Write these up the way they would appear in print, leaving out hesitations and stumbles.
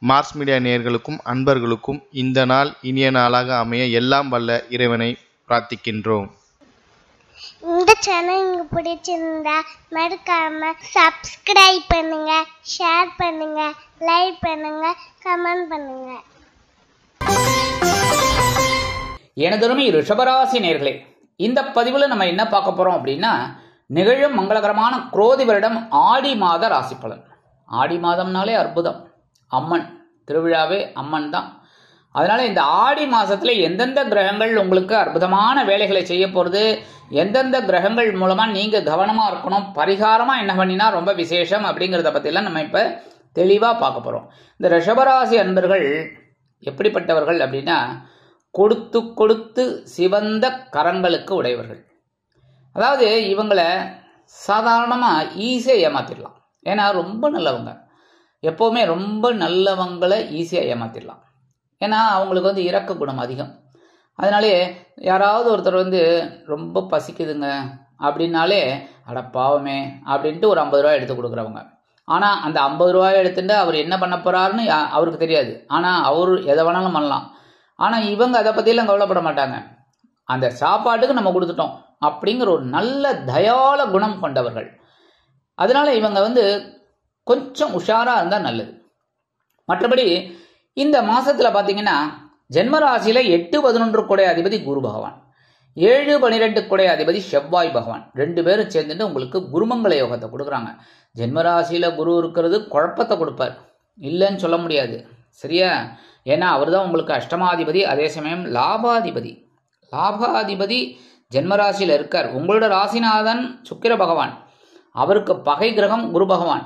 Mars media நேயர்களுக்கும் அன்பர்களுக்கும் இந்த நாள் இனிய நாளாக அமைய எல்லாம் வல்ல இறைவனை பிரார்த்திக்கின்றோம். இந்த சேனல் உங்களுக்கு பிடிச்சிருந்தா மறக்காம சப்ஸ்கிரைப் பண்ணுங்க, ஷேர் பண்ணுங்க, லைக் பண்ணுங்க, கமெண்ட் பண்ணுங்க. எனதருமை ரிஷபராசி நேயர்களே, இந்த பதிவில் நம்ம என்ன பார்க்க போறோம் அப்படின்னா, நிகழும் மங்களகரமான குரோதி வருடம் ஆடி மாத ராசி பலன். ஆடி மாதம்னாலே அற்புதம், அம்மன் திருவிழாவே அம்மன் தான். அதனால இந்த ஆடி மாசத்துல எந்தெந்த கிரகங்கள் உங்களுக்கு அற்புதமான வேலைகளை செய்ய போறது, எந்தெந்த கிரகங்கள் மூலமா நீங்க கவனமா இருக்கணும், பரிகாரமா என்ன பண்ணினா ரொம்ப விசேஷம் அப்படிங்கிறத பத்திலாம் நம்ம இப்ப தெளிவா பார்க்க போறோம். இந்த ரிஷபராசி அன்பர்கள் எப்படிப்பட்டவர்கள் அப்படின்னா, கொடுத்து கொடுத்து சிவந்த கரங்களுக்கு உடையவர்கள். அதாவது இவங்களை சாதாரணமா ஈஸியா ஏமாத்திடலாம். ஏன்னா ரொம்ப நல்லவங்க, எப்பவுமே ரொம்ப நல்லவங்களை ஈஸியா ஏமாத்திடலாம். ஏன்னா அவங்களுக்கு இரக்க குணம் அதிகம். அதனாலே யாராவது ஒருத்தர் ரொம்ப பசிக்குதுங்க அப்படின்னாலே, அட பாவமே அப்படின்ட்டு ஒரு 50 ரூபாய் எடுத்து கொடுக்குறவங்க. ஆனா அந்த 50 ரூபாய் எடுத்துட்டு அவர் என்ன பண்ண போறாருன்னு அவருக்கு தெரியாது. ஆனா அவரு எதை வேணாலும் பண்ணலாம். ஆனா இவங்க அதை பத்தியெல்லாம் கவலைப்பட மாட்டாங்க. அந்த சாப்பாட்டுக்கு நம்ம கொடுத்துட்டோம் அப்படிங்கிற ஒரு நல்ல தயால குணம் கொண்டவர்கள். அதனால இவங்க கொஞ்சம் உஷாரா இருந்தா நல்லது. மற்றபடி இந்த மாசத்துல பாத்தீங்கன்னா, ஜென்மராசியில 8, 11 குடை அதிபதி குரு பகவான், 7, 12 குடை அதிபதி செவ்வாய் பகவான், 2 பேரும் சேர்ந்துட்டு உங்களுக்கு குருமங்கள யோகத்தை கொடுக்குறாங்க. ஜென்மராசியில குரு இருக்கிறது குழப்பத்தை கொடுப்பார், இல்லைன்னு சொல்ல முடியாது. சரியா? ஏன்னா அவர் தான் உங்களுக்கு அஷ்டமாதிபதி, அதே சமயம் லாபாதிபதி. லாபாதிபதி ஜென்மராசியில இருக்கார். உங்களோட ராசிநாதன் சுக்கிர பகவான், அவருக்கு பகை கிரகம் குரு பகவான்.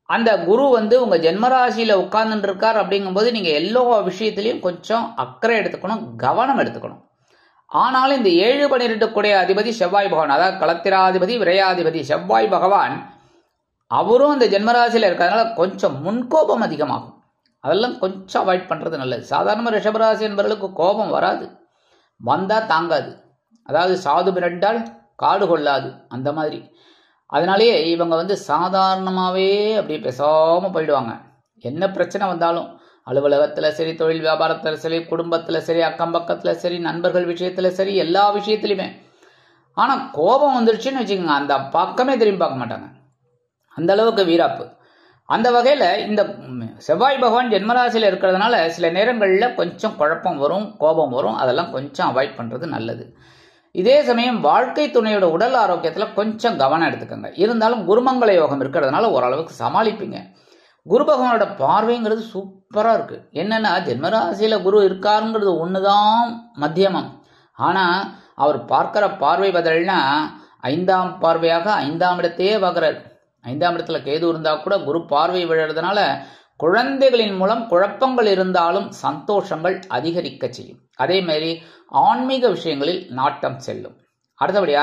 அந்த குரு உங்க ஜென்மராசியில உட்கார்ந்துட்டு இருக்கார். அப்படிங்கும்போது நீங்க எல்லா விஷயத்திலையும் கொஞ்சம் அக்கறை எடுத்துக்கணும், கவனம் எடுத்துக்கணும். ஆனாலும் இந்த 7, 12 குடைய அதிபதி செவ்வாய் பகவான், அதாவது களத்திராதிபதி விரையாதிபதி செவ்வாய் பகவான், அவரும் இந்த ஜென்மராசியில இருக்கிறதுனால கொஞ்சம் முன்கோபம் அதிகமாகும். அதெல்லாம் கொஞ்சம் அவாய்ட் பண்றது நல்லது. சாதாரண ரிஷபராசி என்பவர்களுக்கு கோபம் வராது, வந்தா தாங்காது. அதாவது சாது மிரண்டால் காடு கொள்ளாது, அந்த மாதிரி. அதனாலேயே இவங்க சாதாரணமாகவே அப்படியே பேசாமல் போயிடுவாங்க. என்ன பிரச்சனை வந்தாலும் அலுவலகத்தில் சரி, தொழில் வியாபாரத்தில் சரி, குடும்பத்தில் சரி, அக்கம் பக்கத்தில் சரி, நண்பர்கள் விஷயத்தில் சரி, எல்லா விஷயத்துலையுமே. ஆனால் கோபம் வந்துருச்சுன்னு வச்சுக்கோங்க, அந்த பக்கமே திரும்பி பார்க்க மாட்டாங்க. அந்த அளவுக்கு வீராப்பு. அந்த வகையில் இந்த செவ்வாய் பகவான் ஜென்மராசியில் இருக்கிறதுனால சில நேரங்களில் கொஞ்சம் குழப்பம் வரும், கோபம் வரும். அதெல்லாம் கொஞ்சம் அவாய்ட் பண்ணுறது நல்லது. இதே சமயம் வாழ்க்கை துணையோட உடல் ஆரோக்கியத்தில் கொஞ்சம் கவனம் எடுத்துக்கோங்க. இருந்தாலும் குருமங்கள யோகம் இருக்கிறதுனால ஓரளவுக்கு சமாளிப்பீங்க. குரு பகவானோட பார்வைங்கிறது சூப்பராக இருக்கு. என்னன்னா, ஜென்மராசியில குரு இருக்காருங்கிறது ஒண்ணுதான் மத்தியமம். ஆனா அவர் பார்க்கிற பார்வை பதில்னா 5ஆம் பார்வையாக 5ஆம் இடத்தையே பார்க்கிறார். 5ஆம் இடத்துல கேது இருந்தா கூட குரு பார்வை விழுறதுனால குழந்தைகளின் மூலம் குழப்பங்கள் இருந்தாலும் சந்தோஷங்கள் அதிகரிக்க செய்யும். அதே மாதிரி ஆன்மீக விஷயங்களில் நாட்டம் செல்லும். அடுத்தபடியா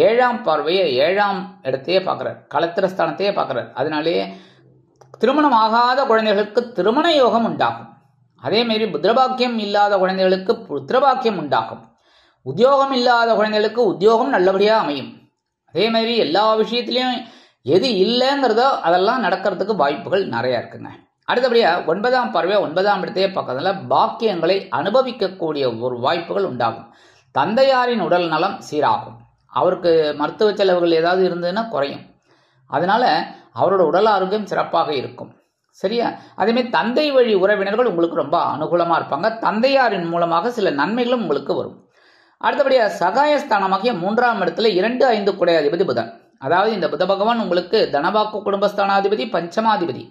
7ஆம் பார்வையை 7ஆம் இடத்தையே பார்க்கிறார், களத்திரஸ்தானத்தையே பார்க்கிறார். அதனாலேயே திருமணம் ஆகாத குழந்தைகளுக்கு திருமண யோகம் உண்டாகும். அதே மாதிரி புத்திரபாக்கியம் இல்லாத குழந்தைகளுக்கு புத்திரபாக்கியம் உண்டாகும். உத்தியோகம் இல்லாத குழந்தைகளுக்கு உத்தியோகம் நல்லபடியா அமையும். அதே மாதிரி எல்லா விஷயத்திலையும் எது இல்லைங்கிறதோ அதெல்லாம் நடக்கிறதுக்கு வாய்ப்புகள் நிறைய இருக்குங்க. அடுத்தபடியா 9ஆம் பார்வையா 9ஆம் இடத்தையே பார்க்கறதுனால பாக்கியங்களை அனுபவிக்கக்கூடிய ஒரு வாய்ப்புகள் உண்டாகும். தந்தையாரின் உடல் நலம் சீராகும். அவருக்கு மருத்துவ செலவுகள் ஏதாவது இருந்ததுன்னா குறையும். அதனால அவரோட உடல் ஆரோக்கியம் சிறப்பாக இருக்கும். சரியா? அதேமாதிரி தந்தை வழி உறவினர்கள் உங்களுக்கு ரொம்ப அனுகூலமா இருப்பாங்க. தந்தையாரின் மூலமாக சில நன்மைகளும் உங்களுக்கு வரும். அடுத்தபடியா சகாயஸ்தானமாகிய 3ஆம் இடத்துல 2, 5 குடை அதிபதி புதன். அதாவது இந்த புத பகவான் உங்களுக்கு தனபாக்கு குடும்பஸ்தானாதிபதி, பஞ்சமாதிபதி.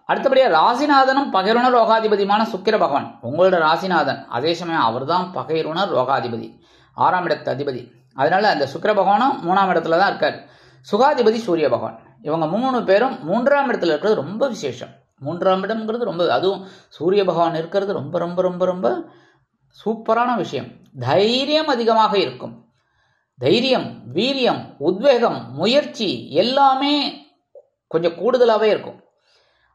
அடுத்தபடியா ராசிநாதனும் பகைருணர் ரோகாதிபதியுமான சுக்கிர பகவான், உங்களோட ராசிநாதன். அதே சமயம் அவர் தான் பகைருணர் ரோகாதிபதி, 6ஆம் இடத்து அதிபதி. அதனால அந்த சுக்கிர பகவானும் 3ஆம் இடத்துல தான் இருக்காரு. சுகாதிபதி சூரிய பகவான். இவங்க 3 பேரும் 3ஆம் இடத்துல இருக்கிறது ரொம்ப விசேஷம். 3ஆம் இடம்ங்கிறது ரொம்ப, அதுவும் சூரிய பகவான் இருக்கிறது ரொம்ப ரொம்ப ரொம்ப ரொம்ப சூப்பரான விஷயம். தைரியம் அதிகமாக இருக்கும். தைரியம், வீரியம், உத்வேகம், முயற்சி எல்லாமே கொஞ்சம் கூடுதலாகவே இருக்கும்.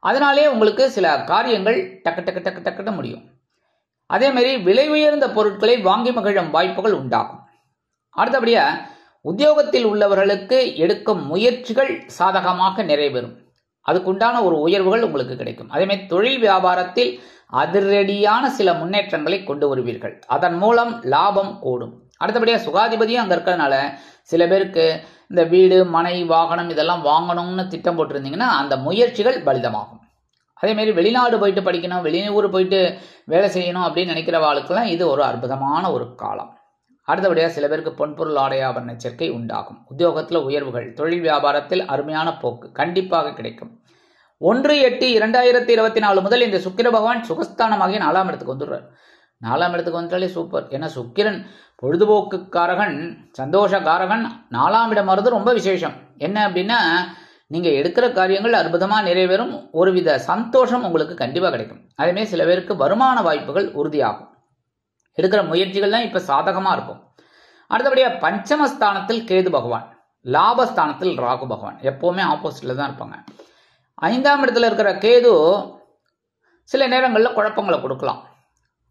அதனாலே உங்களுக்கு சில காரியங்கள் டக்கு டக்கு டக்கு டக்குன்னு முடியும். அதே மாதிரி விலை உயர்ந்த பொருட்களை வாங்கி மகிழும் வாய்ப்புகள் உண்டாகும். அடுத்தபடியா உத்தியோகத்தில் உள்ளவர்களுக்கு எடுக்கும் முயற்சிகள் சாதகமாக நிறைவேறும். அதுக்குண்டான ஒரு உயர்வுகள் உங்களுக்கு கிடைக்கும். அதே மாதிரி தொழில் வியாபாரத்தில் அதிரடியான சில முன்னேற்றங்களை கொண்டு வருவீர்கள். அதன் மூலம் லாபம் கூடும். அடுத்தபடியா சுகாதிபதியும் அங்க இருக்கிறதுனால சில பேருக்கு இந்த வீடு, மனை, வாகனம் இதெல்லாம் வாங்கணும்னு திட்டம் போட்டிருந்தீங்கன்னா அந்த முயற்சிகள் பலிதமாகும். அதே மாதிரி வெளிநாடு போயிட்டு படிக்கணும், வெளியூர் போயிட்டு வேலை செய்யணும் அப்படின்னு நினைக்கிறவாளுக்கெல்லாம் இது ஒரு அற்புதமான ஒரு காலம். அடுத்தபடியா சில பேருக்கு பொன்பொருள் ஆடையாபரண சேர்க்கை உண்டாகும். உத்தியோகத்துல உயர்வுகள், தொழில் வியாபாரத்தில் அருமையான போக்கு கண்டிப்பாக கிடைக்கும். 1/8/2024 முதல் இந்த சுக்கிர பகவான் சுகஸ்தானமாகிய 4ஆம் இடத்துக்கு வந்துடுறார். 4ஆம் இடத்துக்கு வந்துட்டாலே சூப்பர். ஏன்னா சுக்கிரன் பொழுதுபோக்குக்காரகன், சந்தோஷக்காரகன். 4ஆம் இடம் வர்றது ரொம்ப விசேஷம். என்ன அப்படின்னா நீங்க எடுக்கிற காரியங்கள் அற்புதமா நிறைவேறும். ஒருவித சந்தோஷம் உங்களுக்கு கண்டிப்பா கிடைக்கும். அதேமாதிரி சில பேருக்கு வருமான வாய்ப்புகள் உறுதியாகும். எடுக்கிற முயற்சிகள்லாம் இப்ப சாதகமா இருக்கும். அடுத்தபடியா பஞ்சமஸ்தானத்தில் கேது பகவான், லாபஸ்தானத்தில் ராகு பகவான். எப்பவுமே ஆப்போசிட்ல தான் இருப்பாங்க. 5ஆம் இடத்துல இருக்கிற கேது சில நேரங்களில் குழப்பங்களை கொடுக்கலாம்.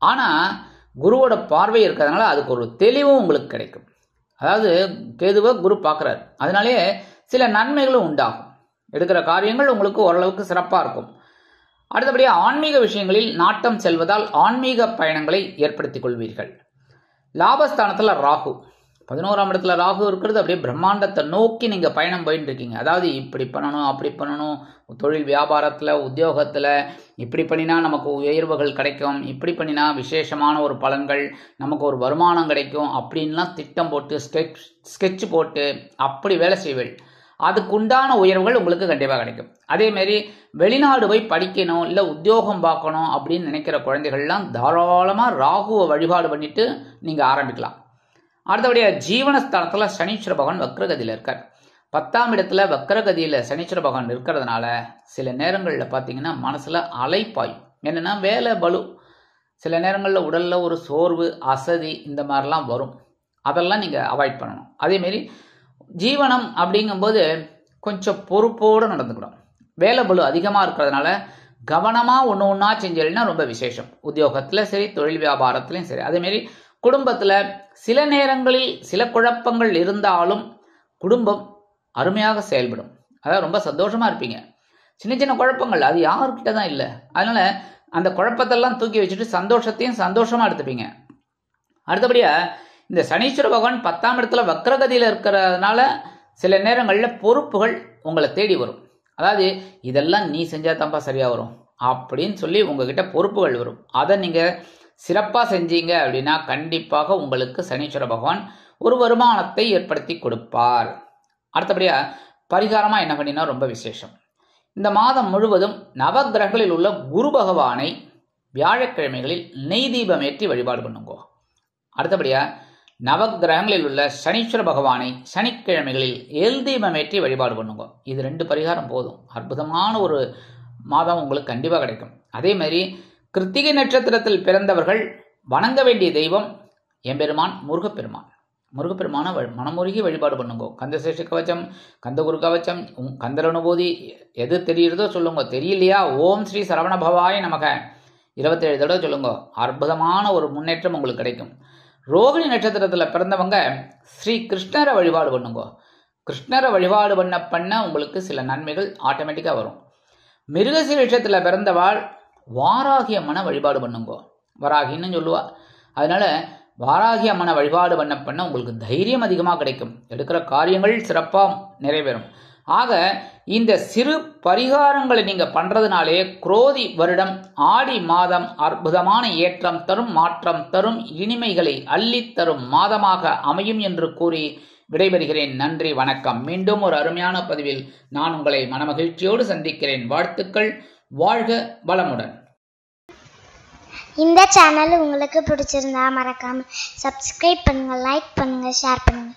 ஆனா குருவோட பார்வை இருக்கிறதுனால அதுக்கு ஒரு தெளிவும் உங்களுக்கு கிடைக்கும். அதாவது கேதுவை குரு பார்க்கிறார், அதனாலே சில நன்மைகளும் உண்டாகும். எடுக்கிற காரியங்கள் உங்களுக்கு ஓரளவுக்கு சிறப்பா இருக்கும். அடுத்தபடியா ஆன்மீக விஷயங்களில் நாட்டம் செல்வதால் ஆன்மீக பயணங்களை ஏற்படுத்திக் கொள்வீர்கள். லாபஸ்தானத்துல ராகு, 11ஆம் இடத்துல ராகு இருக்கிறது. அப்படியே பிரம்மாண்டத்தை நோக்கி நீங்க பயணம் போயிட்டு இருக்கீங்க. அதாவது இப்படி பண்ணணும், அப்படி பண்ணணும், தொழில் வியாபாரத்துல, உத்தியோகத்துல இப்படி பண்ணினா நமக்கு உயர்வுகள் கிடைக்கும், இப்படி பண்ணினா விசேஷமான ஒரு பலன்கள், நமக்கு ஒரு வருமானம் கிடைக்கும் அப்படின்லாம் திட்டம் போட்டு ஸ்கெட்ச் போட்டு அப்படி வேலை செய்வீர்கள். அதுக்குண்டான உயர்வுகள் உங்களுக்கு கண்டிப்பாக கிடைக்கும். அதே மாதிரி வெளிநாடு போய் படிக்கணும், இல்லை உத்தியோகம் பார்க்கணும் அப்படின்னு நினைக்கிற குழந்தைகள்லாம் தாராளமா ராகுவை வழிபாடு பண்ணிட்டு நீங்க ஆரம்பிக்கலாம். அடுத்தபடியா ஜீவனஸ்தானத்துல சனீஸ்வர பகவான் வக்ரகதியில இருக்கார். 10ஆம் இடத்துல வக்ரகதியில சனீஸ்வர பகவான் இருக்கிறதுனால சில நேரங்கள்ல பாத்தீங்கன்னா மனசுல அலைப்பாயும். என்னன்னா வேலை பலு, சில நேரங்கள்ல உடல்ல ஒரு சோர்வு, அசதி இந்த மாதிரிலாம் வரும். அதெல்லாம் நீங்க அவாய்ட் பண்ணணும். அதே மாதிரி ஜீவனம் அப்படிங்கும்போது கொஞ்சம் பொறுப்போடு நடந்துக்கணும். வேலை பலு அதிகமா இருக்கிறதுனால கவனமா ஒன்று ஒன்றா செஞ்சீங்கன்னா ரொம்ப விசேஷம். உத்தியோகத்துல சரி, தொழில் வியாபாரத்திலையும் சரி. அதே மாதிரி குடும்பத்துல சில நேரங்களில் சில குழப்பங்கள் இருந்தாலும் குடும்பம் அருமையாக செயல்படும். அதாவது ரொம்ப சந்தோஷமா இருப்பீங்க. சின்ன சின்ன குழப்பங்கள் அது யாருக்கிட்ட தான் இல்லை. அதனால அந்த குழப்பத்தெல்லாம் தூக்கி வச்சுட்டு சந்தோஷத்தையும் சந்தோஷமா எடுத்துப்பீங்க. அடுத்தபடியா இந்த சனீஸ்வர பகவான் 10ஆம் இடத்துல வக்ரகதியில இருக்கிறதுனால சில நேரங்கள்ல பொறுப்புகள் உங்களை தேடி வரும். அதாவது இதெல்லாம் நீ செஞ்சா தான்ப்பா சரியா வரும் அப்படின்னு சொல்லி உங்ககிட்ட பொறுப்புகள் வரும். அதை நீங்க சிறப்பா செஞ்சீங்க அப்படின்னா கண்டிப்பாக உங்களுக்கு சனீஸ்வர பகவான் ஒரு வருமானத்தை ஏற்படுத்தி கொடுப்பார். அடுத்தபடியா பரிகாரமா என்ன பண்ணினா ரொம்ப விசேஷம். இந்த மாதம் முழுவதும் நவகிரகங்களில் உள்ள குரு பகவானை வியாழக்கிழமைகளில் நெய் தீபம் ஏற்றி வழிபாடு பண்ணுங்க. அடுத்தபடியா நவகிரகங்களில் உள்ள சனீஸ்வர பகவானை சனிக்கிழமைகளில் எல் தீபம் ஏற்றி வழிபாடு பண்ணுங்க. இது 2 பரிகாரம் போதும். அற்புதமான ஒரு மாதம் உங்களுக்கு கண்டிப்பா கிடைக்கும். அதே மாதிரி கிருத்திகை நட்சத்திரத்தில் பிறந்தவர்கள் வணங்க வேண்டிய தெய்வம் எம்பெருமான் முருகப்பெருமான். முருகப்பெருமான மனமுருகி வழிபாடு பண்ணுங்க. கந்தசேஷ கவச்சம், கந்தகுரு கவச்சம், கந்தர் அனுபூதி எது தெரியுறதோ சொல்லுங்க. தெரியலையா ஓம் ஸ்ரீ சரவண பவாய நமக 27 தடவை சொல்லுங்க. அற்புதமான ஒரு முன்னேற்றம் உங்களுக்கு கிடைக்கும். ரோகிணி நட்சத்திரத்துல பிறந்தவங்க ஸ்ரீ கிருஷ்ணரை வழிபாடு பண்ணுங்க. கிருஷ்ணரை வழிபாடு பண்ண உங்களுக்கு சில நன்மைகள் ஆட்டோமேட்டிக்கா வரும். மிருகசீரிஷத்துல பிறந்தவாள் வாராகி அம்மனை வழிபாடு பண்ணுங்க. வராகின்னு சொல்லுவா. அதனால வாராகி அம்மனை வழிபாடு பண்ண உங்களுக்கு தைரியம் அதிகமாக கிடைக்கும். எடுக்கிற காரியங்கள் சிறப்பா நிறைவேறும். ஆக இந்த சிறு பரிகாரங்களை நீங்க பண்றதுனாலே குரோதி வருடம் ஆடி மாதம் அற்புதமான ஏற்றம் தரும், மாற்றம் தரும், இனிமைகளை அள்ளித் தரும் மாதமாக அமையும் என்று கூறி விடைபெறுகிறேன். நன்றி, வணக்கம். மீண்டும் ஒரு அருமையான பதிவில் நான் உங்களை மனமகிழ்ச்சியோடு சந்திக்கிறேன். வாழ்த்துக்கள். வாழ்க வளமுடன். இந்த சேனல் உங்களுக்கு பிடிச்சிருந்தா மறக்காம சப்ஸ்கிரைப் பண்ணுங்க, லைக் பண்ணுங்க, ஷேர் பண்ணுங்க.